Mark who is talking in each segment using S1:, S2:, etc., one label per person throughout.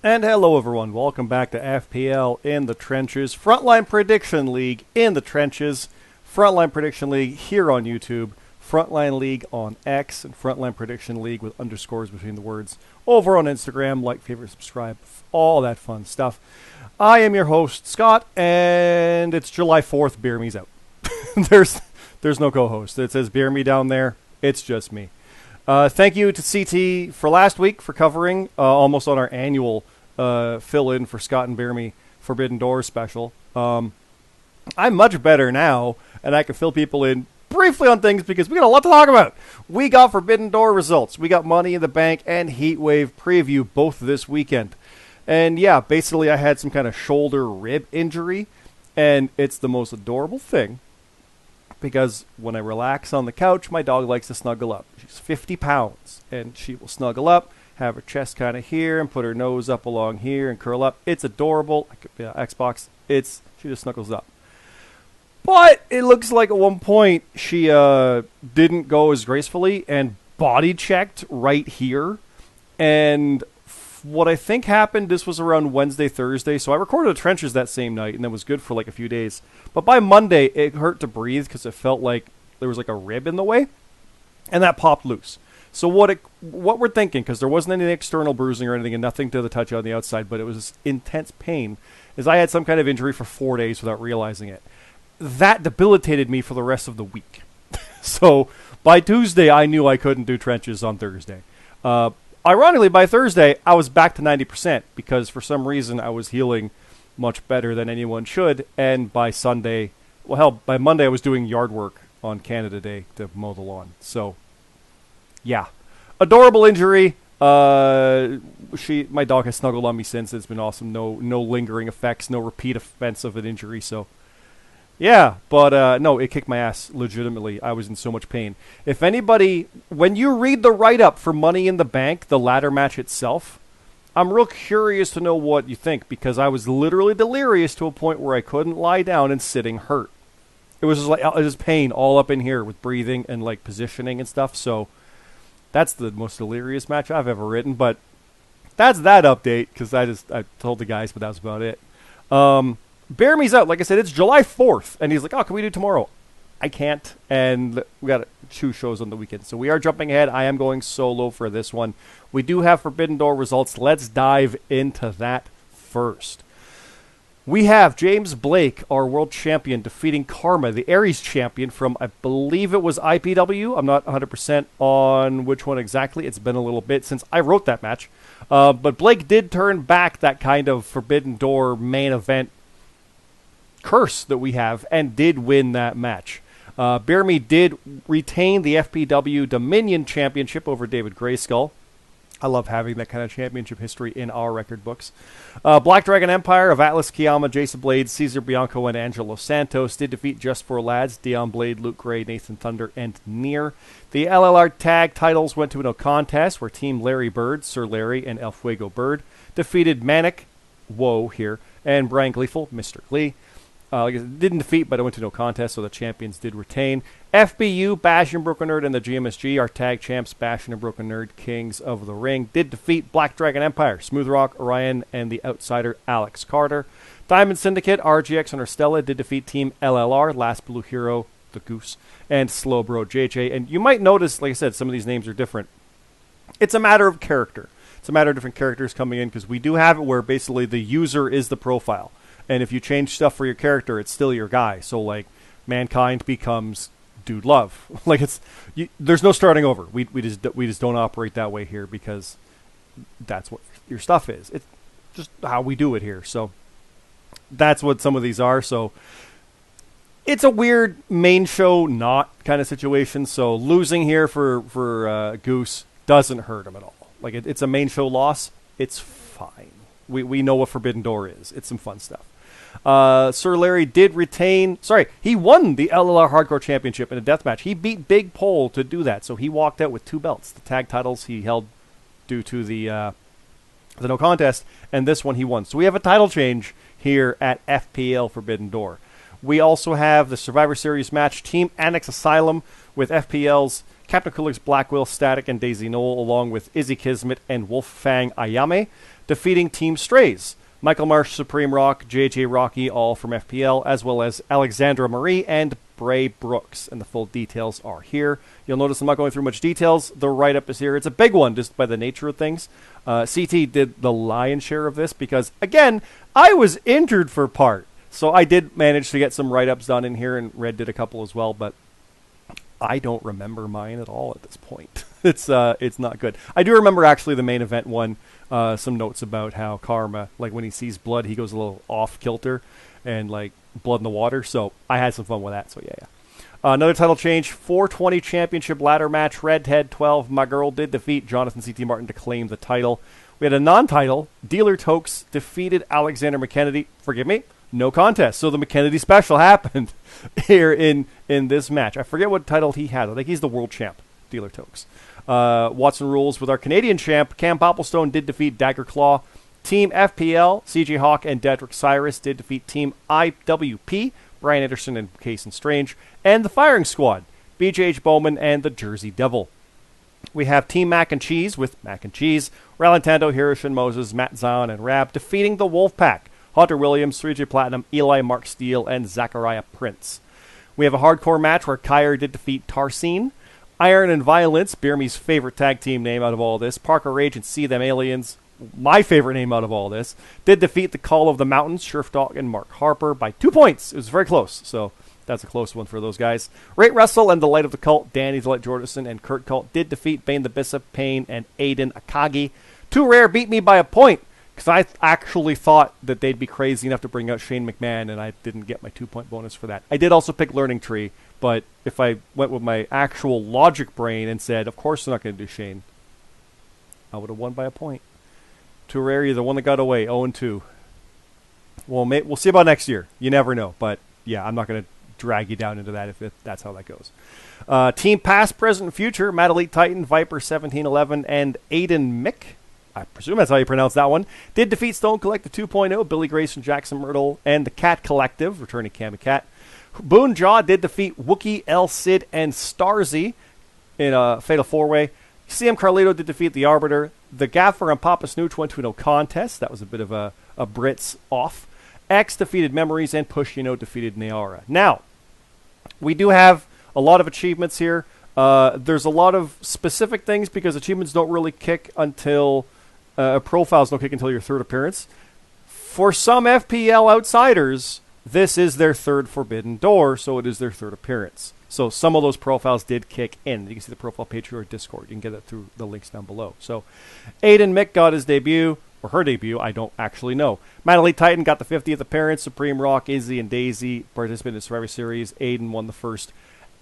S1: And hello everyone, welcome back to FPL in the Trenches, Frontline Prediction League in the Trenches, Frontline Prediction League here on YouTube, Frontline League on X, and Frontline Prediction League with underscores between the words over on Instagram. Like, favorite, subscribe, all that fun stuff. I am your host, Scott, and it's July 4th, Beer Me's out. There's no co-host. It says Beer Me down there, it's just me. Thank you to CT for last week for covering almost on our annual fill-in for Scott and Bear Me Forbidden Door special. I'm much better now, and I can fill people in briefly on things because we got a lot to talk about. We got Forbidden Door results. We got Money in the Bank and Heatwave preview both this weekend. And yeah, basically I had some kind of shoulder rib injury, and it's the most adorable thing. Because when I relax on the couch, my dog likes to snuggle up. She's 50 pounds, and she will snuggle up, have her chest kind of here, and put her nose up along here and curl up. It's adorable. Xbox, she just snuggles up. But it looks like at one point she didn't go as gracefully and body checked right here. And what I think happened, this was around Wednesday, Thursday, so I recorded the Trenches that same night, and that was good for like a few days. But by Monday, it hurt to breathe because it felt like there was like a rib in the way, and that popped loose. So what we're thinking, because there wasn't any external bruising or anything, and nothing to the touch on the outside, but it was intense pain, is I had some kind of injury for 4 days without realizing it. That debilitated me for the rest of the week. So by Tuesday, I knew I couldn't do Trenches on Thursday. Ironically, by Thursday, I was back to 90% because for some reason I was healing much better than anyone should. And by Sunday, well, hell, by Monday I was doing yard work on Canada Day to mow the lawn. So, yeah. Adorable injury. My dog has snuggled on me since. It's been awesome. No lingering effects, no repeat offense of an injury. So, yeah, but no, it kicked my ass legitimately. I was in so much pain. If anybody, when you read the write-up for Money in the Bank, the ladder match itself, I'm real curious to know what you think, because I was literally delirious to a point where I couldn't lie down and sitting hurt. It was just like, it was pain all up in here with breathing and like positioning and stuff. So that's the most delirious match I've ever written. But that's that update, because I told the guys, but that was about it. Bear Me's out. Like I said, it's July 4th. And he's like, oh, can we do tomorrow? I can't. And we got 2 shows on the weekend. So we are jumping ahead. I am going solo for this one. We do have Forbidden Door results. Let's dive into that first. We have James Blake, our world champion, defeating Karma, the Aries champion from, I believe it was IPW. I'm not 100% on which one exactly. It's been a little bit since I wrote that match. But Blake did turn back that kind of Forbidden Door main event curse that we have and did win that match. Bear Me did retain the FPW Dominion Championship over David Grayskull. I love having that kind of championship history in our record books. Black Dragon Empire of Atlas Kiyama, Jason Blade, Cesar Bianco, and Angelo Santos did defeat Just For Lads, Dion Blade, Luke Gray, Nathan Thunder, and Near. The LLR tag titles went to a no contest where Team Larry Bird, Sir Larry, and El Fuego Bird defeated Manic, whoa here, and Brian Gleeful, Mr. Glee. It didn't defeat, but it went to no contest, so the champions did retain. FBU, Bash and Broken Nerd, and the GMSG, our tag champs, Bash and Broken Nerd, Kings of the Ring, did defeat Black Dragon Empire, Smooth Rock, Orion, and the outsider, Alex Carter. Diamond Syndicate, RGX, and Arstella did defeat Team LLR, Last Blue Hero, the Goose, and Slowbro JJ. And you might notice, like I said, some of these names are different. It's a matter of character. It's a matter of different characters coming in, because we do have it where basically the user is the profile. And if you change stuff for your character, it's still your guy. So, like, Mankind becomes Dude Love. Like, there's no starting over. We just don't operate that way here, because that's what your stuff is. It's just how we do it here. So that's what some of these are. So it's a weird main show not kind of situation. So losing here for Goose doesn't hurt him at all. Like, it's a main show loss. It's fine. We know what Forbidden Door is. It's some fun stuff. Sir Larry did retain... Sorry, he won the LLR Hardcore Championship in a deathmatch. He beat Big Pole to do that, so he walked out with 2 belts. The tag titles he held due to the no contest, and this one he won. So we have a title change here at FPL Forbidden Door. We also have the Survivor Series match, Team Annex Asylum, with FPL's Captain Kulik's Black Will, Static, and Daisy Knoll, along with Izzy Kismet and Wolfang Ayame. defeating Team Strays. Michael Marsh, Supreme Rock, JJ Rocky, all from FPL, as well as Alexandra Marie and Bray Brooks. And the full details are here. You'll notice I'm not going through much details. The write-up is here. It's a big one just by the nature of things. CT did the lion's share of this because, again, I was injured for part. So I did manage to get some write-ups done in here, and Red did a couple as well, but I don't remember mine at all at this point. It's not good. I do remember actually the main event one. Some notes about how Karma, like when he sees blood, he goes a little off kilter and like blood in the water. So I had some fun with that. So yeah. Another title change, 420 championship ladder match. Redhead 12, my girl did defeat Jonathan C.T. Martin to claim the title. We had a non-title. Dealer Tokes defeated Alexander McKennedy. Forgive me, no contest. So the McKennedy special happened here in this match. I forget what title he had. I think he's the world champ, Dealer Tokes. Watson rules with our Canadian champ. Cam Popplestone did defeat Dagger Claw. Team FPL, CJ Hawk and Dedrick Cyrus did defeat Team IWP, Brian Anderson and Cason Strange. And the Firing Squad, BJH Bowman and the Jersey Devil. We have Team Mac and Cheese with Mac and Cheese, Ralantando, Hiroshi Moses, Matt Zion, and Rab defeating the Wolfpack, Hunter Williams, 3J Platinum, Eli Mark Steele, and Zachariah Prince. We have a hardcore match where Kyer did defeat Tarsine. Iron and Violence, Birmi's favorite tag team name out of all this. Parker Rage and See Them Aliens, my favorite name out of all this, did defeat the Call of the Mountains, Sheriff Dog and Mark Harper by 2 points. It was very close, so that's a close one for those guys. Rate Wrestle and the Light of the Cult, Danny the Light Jordison and Kurt Cult did defeat Bane the Bishop, Payne, and Aiden Akagi. Too Rare beat me by a point, because I actually thought that they'd be crazy enough to bring out Shane McMahon, and I didn't get my 2-point bonus for that. I did also pick Learning Tree, but if I went with my actual logic brain and said, of course they're not going to do Shane, I would have won by a point. Too Rare, you're the one that got away, 0-2. Well, we'll see about next year. You never know, but yeah, I'm not going to drag you down into that if that's how that goes. Team Past, Present, and Future, Mad Elite Titan, Viper 1711, and Aiden Mick, I presume that's how you pronounce that one, did defeat Stone Collective 2.0, Billy Grayson, Jackson Myrtle, and the Cat Collective, returning Cammy Cat. Boone Jaw did defeat Wookie, El Cid, and Starzy in a Fatal 4-Way. CM Carlito did defeat the Arbiter. The Gaffer and Papa Snooch went to no contest. That was a bit of a Brits off. X defeated Memories, and Push defeated Neara. Now, we do have a lot of achievements here. There's a lot of specific things because achievements don't really kick until profiles don't kick until your third appearance. For some FPL outsiders, this is their third Forbidden Door, so it is their third appearance. So some of those profiles did kick in. You can see the profile page through our Discord. You can get that through the links down below. So Aiden Mick got his debut, or her debut, I don't actually know. Mad Elite Titan got the 50th appearance. Supreme Rock, Izzy, and Daisy participated in the Survivor Series. Aiden won the first,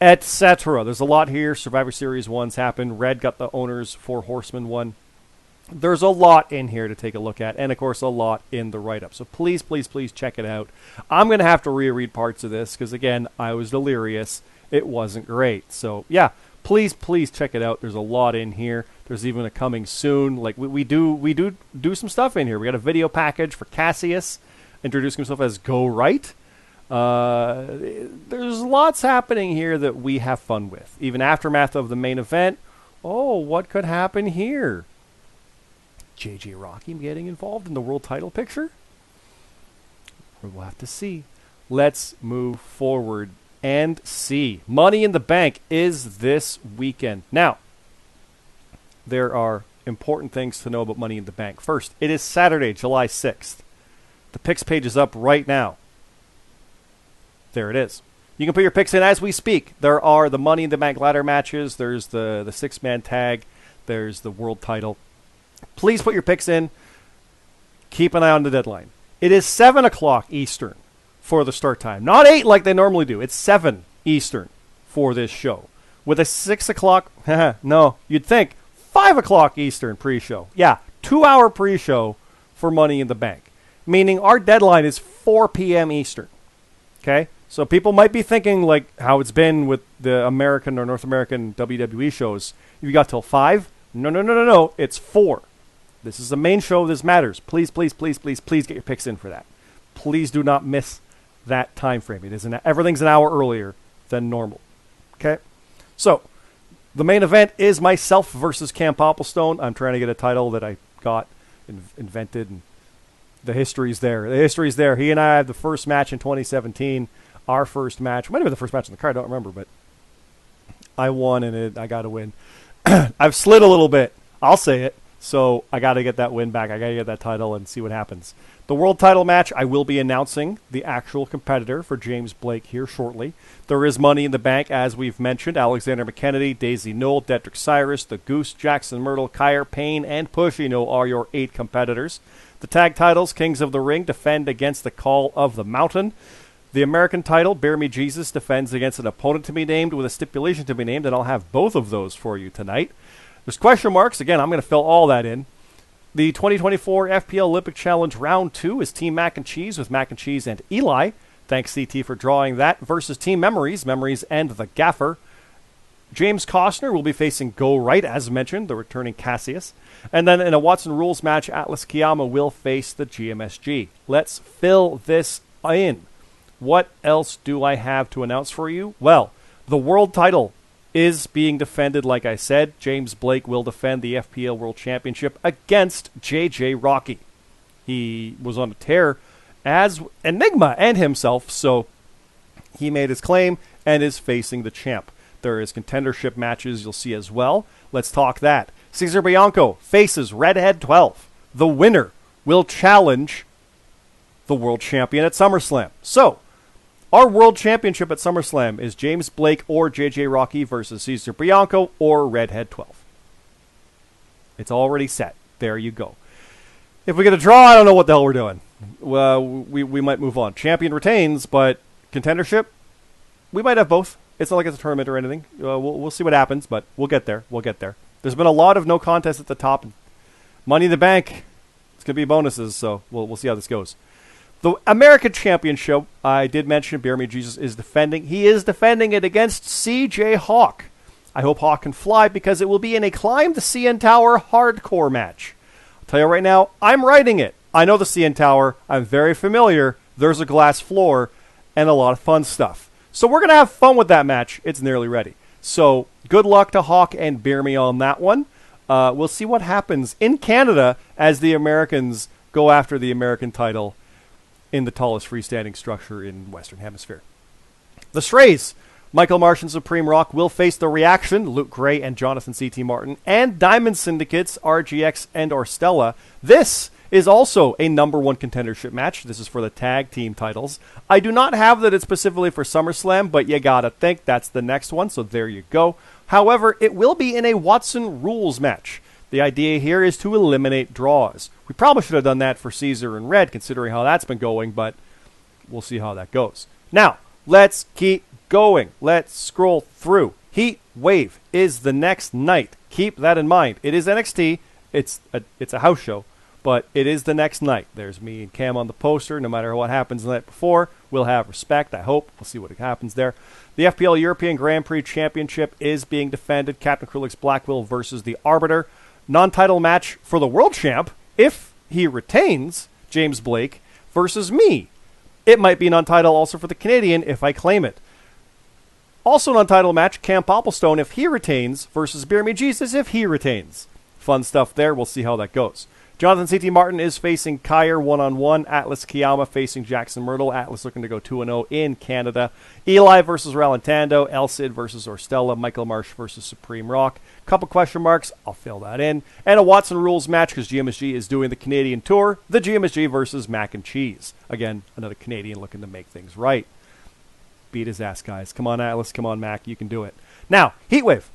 S1: etc. There's a lot here. Survivor Series 1s happened. Red got the Owners 4 Horsemen one. There's a lot in here to take a look at, and of course a lot in the write-up. So please, please, please check it out. I'm going to have to reread parts of this because, again, I was delirious. It wasn't great. So, yeah, please, please check it out. There's a lot in here. There's even a coming soon. Like, we do some stuff in here. We got a video package for Cassius, introducing himself as Go Right. There's lots happening here that we have fun with. Even aftermath of the main event. Oh, what could happen here? JJ Rocky getting involved in the world title picture? We'll have to see. Let's move forward and see. Money in the Bank is this weekend. Now, there are important things to know about Money in the Bank. First, it is Saturday, July 6th. The picks page is up right now. There it is. You can put your picks in as we speak. There are the Money in the Bank ladder matches. There's the 6-man tag. There's the world title. Please put your picks in. Keep an eye on the deadline. It is 7 o'clock Eastern for the start time. Not 8 like they normally do. It's 7 Eastern for this show. With a 6 o'clock, no, you'd think 5 o'clock Eastern pre-show. Yeah, 2-hour pre-show for Money in the Bank. Meaning our deadline is 4 p.m. Eastern. Okay? So people might be thinking like how it's been with the American or North American WWE shows. You got till 5? No. It's 4. This is the main show. This matters. Please, please, please, please, please get your picks in for that. Please do not miss that time frame. It is everything's an hour earlier than normal. Okay? So, the main event is myself versus Cam Popplestone. I'm trying to get a title that I got invented, and the history's there. The history's there. He and I had the first match in 2017. Our first match. Might have been the first match on the card. I don't remember, but I won, and I got to win. I've slid a little bit. I'll say it. So I got to get that win back. I got to get that title and see what happens. The world title match, I will be announcing the actual competitor for James Blake here shortly. There is money in the bank, as we've mentioned. Alexander McKennedy, Daisy Knoll, Dedrick Cyrus, The Goose, Jackson Myrtle, Kyer Payne, and Pushino are your 8 competitors. The tag titles, Kings of the Ring, defend against the Call of the Mountain. The American title, Bear Me Jesus, defends against an opponent to be named with a stipulation to be named, and I'll have both of those for you tonight. There's question marks. Again, I'm going to fill all that in. The 2024 FPL Olympic Challenge Round 2 is Team Mac and Cheese with Mac and Cheese and Eli. Thanks, CT, for drawing that. Versus Team Memories, Memories and the Gaffer. James Costner will be facing Go Right, as mentioned, the returning Cassius. And then in a Watson Rules match, Atlas Kiyama will face the GMSG. Let's fill this in. What else do I have to announce for you? Well, the world title is being defended, like I said. James Blake will defend the FPL World Championship against JJ Rocky. He was on a tear as Enigma and himself, so he made his claim and is facing the champ. There is contendership matches you'll see as well. Let's talk that. Cesar Bianco faces Redhead 12. The winner will challenge the world champion at SummerSlam. So, our world championship at SummerSlam is James Blake or JJ Rocky versus Cesar Bianco or Redhead 12. It's already set. There you go. If we get a draw, I don't know what the hell we're doing. Well, we might move on. Champion retains, but contendership, we might have both. It's not like it's a tournament or anything. We'll see what happens, but we'll get there. We'll get there. There's been a lot of no contests at the top. Money in the Bank, it's going to be bonuses, so we'll see how this goes. The American Championship, I did mention Bear Me Jesus is defending. He is defending it against CJ Hawk. I hope Hawk can fly because it will be in a Climb the CN Tower hardcore match. I'll tell you right now, I'm writing it. I know the CN Tower. I'm very familiar. There's a glass floor and a lot of fun stuff. So we're going to have fun with that match. It's nearly ready. So good luck to Hawk and Bear Me on that one. We'll see what happens in Canada as the Americans go after the American title in the tallest freestanding structure in Western Hemisphere. The Strays, Michael Marsh and Supreme Rock will face The Reaction, Luke Gray and Jonathan C.T. Martin, and Diamond Syndicates, RGX and Orstella. This is also a number 1 contendership match. This is for the tag team titles. I do not have that it's specifically for SummerSlam, but you gotta think that's the next one, so there you go. However, it will be in a Watson Rules match. The idea here is to eliminate draws. We probably should have done that for Caesar and Red, considering how that's been going, but we'll see how that goes. Now, let's keep going. Let's scroll through. Heat Wave is the next night. Keep that in mind. It is NXT. It's a house show, but it is the next night. There's me and Cam on the poster. No matter what happens the night before, we'll have respect, I hope. We'll see what happens there. The FPL European Grand Prix Championship is being defended. Captain Krulik's Blackwell versus the Arbiter. Non-title match for the world champ, if he retains, James Blake, versus me. It might be non-title also for the Canadian if I claim it. Also non-title match, Cam Popplestone, if he retains, versus Bear Me Jesus if he retains. Fun stuff there. We'll see how that goes. Jonathan C.T. Martin is facing Kyer one-on-one. Atlas Kiyama facing Jackson Myrtle. Atlas looking to go 2-0 in Canada. Eli versus Ralantando. El Cid versus Orstella. Michael Marsh versus Supreme Rock. Couple question marks. I'll fill that in. And a Watson Rules match because GMSG is doing the Canadian tour. The GMSG versus Mac and Cheese. Again, another Canadian looking to make things right. Beat his ass, guys. Come on, Atlas. Come on, Mac. You can do it. Now, Heatwave.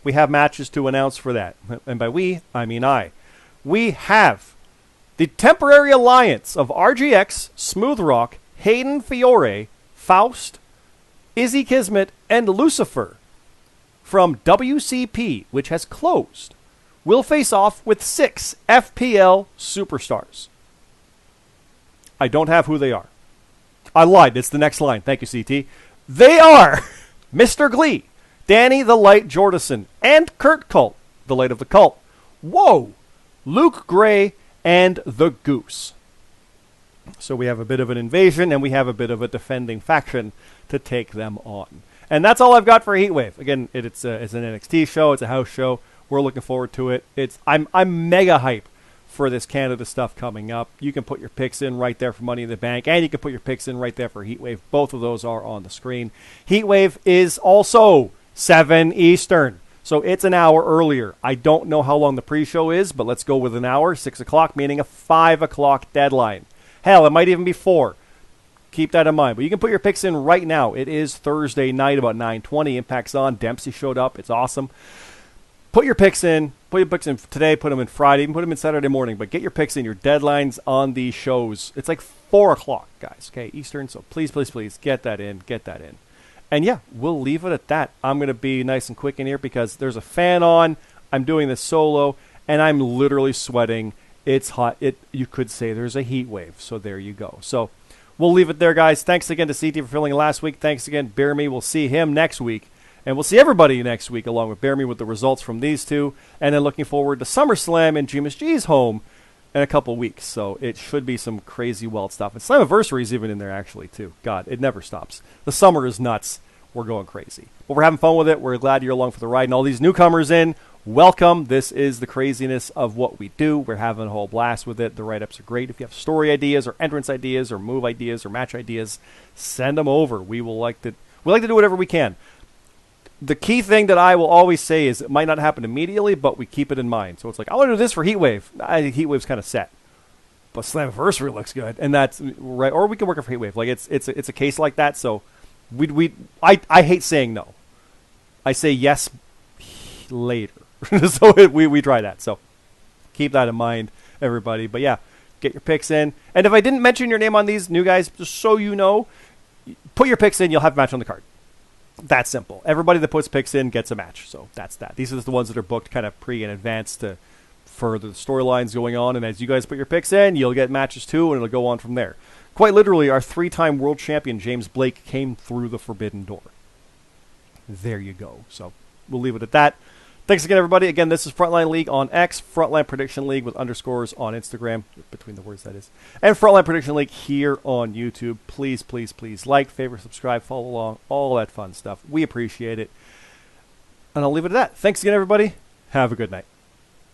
S1: We have matches to announce for that. And by we, I mean I. We have the temporary alliance of RGX, Smooth Rock, Hayden Fiore, Faust, Izzy Kismet, and Lucifer from WCP, which has closed, will face off with 6 FPL superstars. I don't have who they are. I lied. It's the next line. Thank you, CT. They are Mr. Glee, Danny the Light Jordison, and Kurt Cult, the Light of the Cult. Whoa! Luke Gray, and the Goose. So we have a bit of an invasion, and we have a bit of a defending faction to take them on. And that's all I've got for Heatwave. Again, it's an NXT show. It's a house show. We're looking forward to it. I'm mega hype for this Canada stuff coming up. You can put your picks in right there for Money in the Bank, and you can put your picks in right there for Heatwave. Both of those are on the screen. Heatwave is also 7 Eastern, so it's an hour earlier. I don't know how long the pre-show is, but let's go with an hour, 6 o'clock, meaning a 5 o'clock deadline. Hell, it might even be 4. Keep that in mind. But you can put your picks in right now. It is Thursday night, about 9:20. Impact's on. Dempsey showed up. It's awesome. Put your picks in. Put your picks in today. Put them in Friday. Even put them in Saturday morning. But get your picks in. Your deadlines on these shows. It's like 4 o'clock, guys. Okay, Eastern. So please, please, please get that in. Get that in. And yeah, we'll leave it at that. I'm going to be nice and quick in here because there's a fan on. I'm doing this solo, and I'm literally sweating. It's hot. You could say there's a heat wave. So there you go. So we'll leave it there, guys. Thanks again to CT for filling in last week. Thanks again, Bear Me. We'll see him next week. And we'll see everybody next week, along with Bear Me, with the results from these two. And then looking forward to SummerSlam and G's G's home in a couple weeks. So it should be some crazy wild stuff. And Slammiversary is even in there, actually, too. God, it never stops. The summer is nuts. We're going crazy. But we're having fun with it. We're glad you're along for the ride. And all these newcomers in, welcome. This is the craziness of what we do. We're having a whole blast with it. The write-ups are great. If you have story ideas or entrance ideas or move ideas or match ideas, send them over. We like to do whatever we can. The key thing that I will always say is it might not happen immediately, but we keep it in mind. So it's like, I want to do this for Heatwave. Heatwave's kind of set. But Slammiversary looks good. And that's right. Or we can work it for Heatwave. Like it's a case like that. So I hate saying no. I say yes later. So we try that. So keep that in mind, everybody. But yeah, get your picks in. And if I didn't mention your name on these, new guys, just so you know, put your picks in. You'll have a match on the card. That simple. Everybody that puts picks in gets a match. So that's that. These are the ones that are booked kind of pre and advance to further the storylines going on. And as you guys put your picks in, you'll get matches too, and it'll go on from there. Quite literally, our 3-time world champion, James Blake, came through the Forbidden Door. There you go. So we'll leave it at that. Thanks again, everybody. Again, this is Frontline League on X, Frontline Prediction League with underscores on Instagram, between the words that is, and Frontline Prediction League here on YouTube. Please, please, please like, favorite, subscribe, follow along, all that fun stuff. We appreciate it. And I'll leave it at that. Thanks again, everybody. Have a good night.